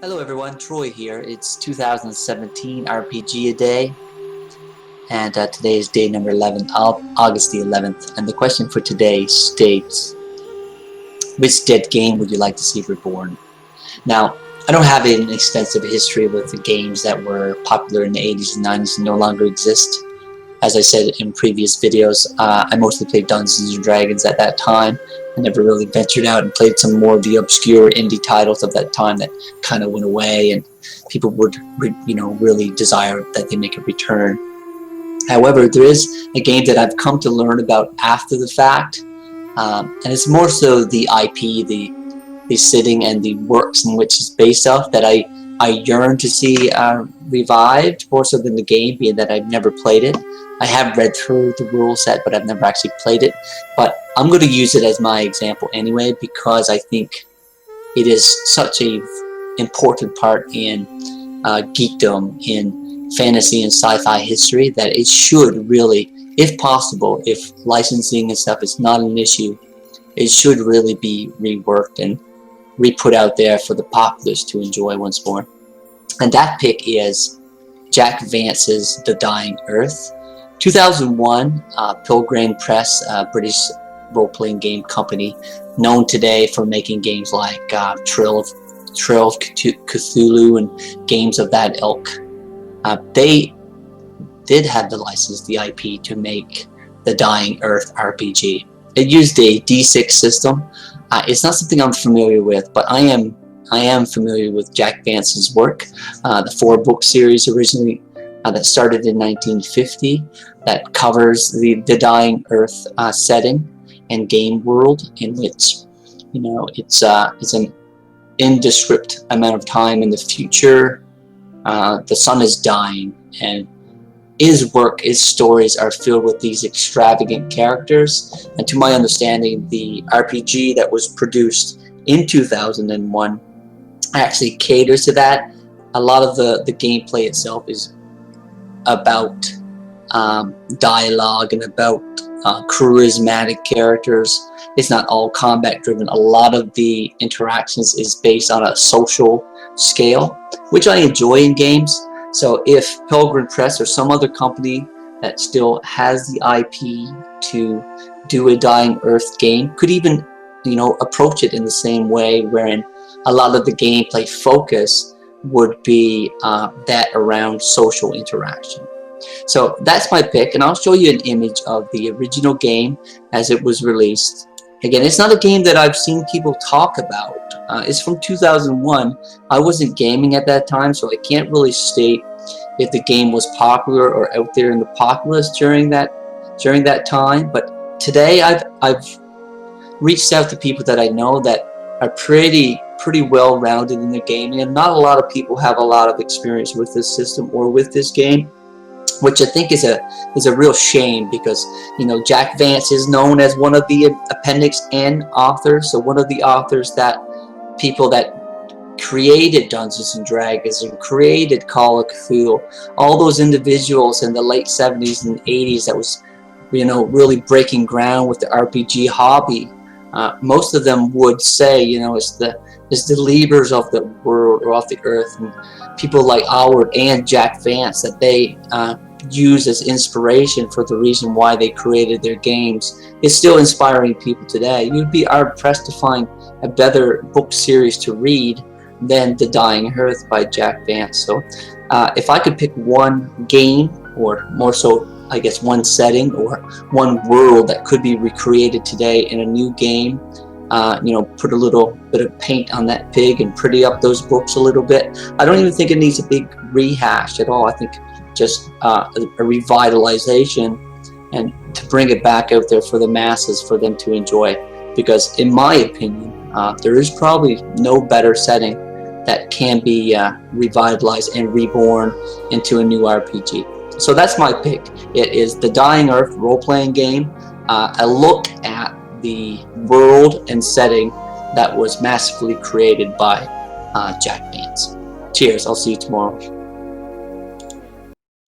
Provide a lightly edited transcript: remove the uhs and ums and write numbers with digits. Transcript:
Hello everyone, Troy here. It's 2017 RPG a day, and today is day number 11, August the 11th. And the question for today states, which dead game would you like to see reborn? Now, I don't have an extensive history with the games that were popular in the 80s and 90s and no longer exist. As I said in previous videos, I mostly played Dungeons & Dragons at that time. I never really ventured out and played some more of the obscure indie titles of that time that kind of went away, and people would, really desire that they make a return. However, there is a game that I've come to learn about after the fact, and it's more so the IP, the setting, and the works in which it's based off that I yearn to see revived, more so than the game, being that I've never played it. I have read through the rule set, but I've never actually played it. But I'm going to use it as my example anyway, because I think it is such a important part in geekdom, in fantasy and sci-fi history, that it should really, if possible, if licensing and stuff is not an issue, it should really be reworked and re-put out there for the populace to enjoy once more. And that pick is Jack Vance's The Dying Earth. 2001, Pilgrim Press, British role-playing game company, known today for making games like Trail of Cthulhu and games of that ilk. They did have the license, the IP, to make the Dying Earth RPG. It used a D6 system. It's not something I'm familiar with, but I am familiar with Jack Vance's work. The 4-book series originally that started in 1950 that covers the Dying Earth setting and game world, in which it's an indescript amount of time in the future. The sun is dying, and his work, his stories are filled with these extravagant characters. And to my understanding, the RPG that was produced in 2001 actually caters to that. A lot of the gameplay itself is about dialogue and about charismatic characters. It's not all combat driven. A lot of the interactions is based on a social scale, which I enjoy in games. So if Pilgrim Press or some other company that still has the IP to do a Dying Earth game could even approach it in the same way, wherein a lot of the gameplay focus would be that around social interaction. So that's my pick, and I'll show you an image of the original game as it was released. Again, it's not a game that I've seen people talk about. It's from 2001. I wasn't gaming at that time, so I can't really state if the game was popular or out there in the populace during that time. But today, I've reached out to people that I know that are pretty well-rounded in the gaming, and not a lot of people have a lot of experience with this system or with this game, which I think is a real shame, because Jack Vance is known as one of the Appendix N authors, so one of the authors that people that created Dungeons and Dragons and created Call of Cthulhu, all those individuals in the late 70s and 80s that was really breaking ground with the RPG hobby. Most of them would say it's the leaders of the world or of the earth, and people like Howard and Jack Vance that they use as inspiration for the reason why they created their games. It's still inspiring people today. You'd be hard-pressed to find a better book series to read than The Dying Earth by Jack Vance. So if I could pick one game, or more so I guess one setting or one world that could be recreated today in a new game, put a little bit of paint on that pig and pretty up those books a little bit. I don't even think it needs a big rehash at all. I think just a revitalization, and to bring it back out there for the masses, for them to enjoy. Because in my opinion, there is probably no better setting that can be revitalized and reborn into a new RPG. So that's my pick. It is The Dying Earth role-playing game. A look at the world and setting that was massively created by Jack Vance. Cheers, I'll see you tomorrow.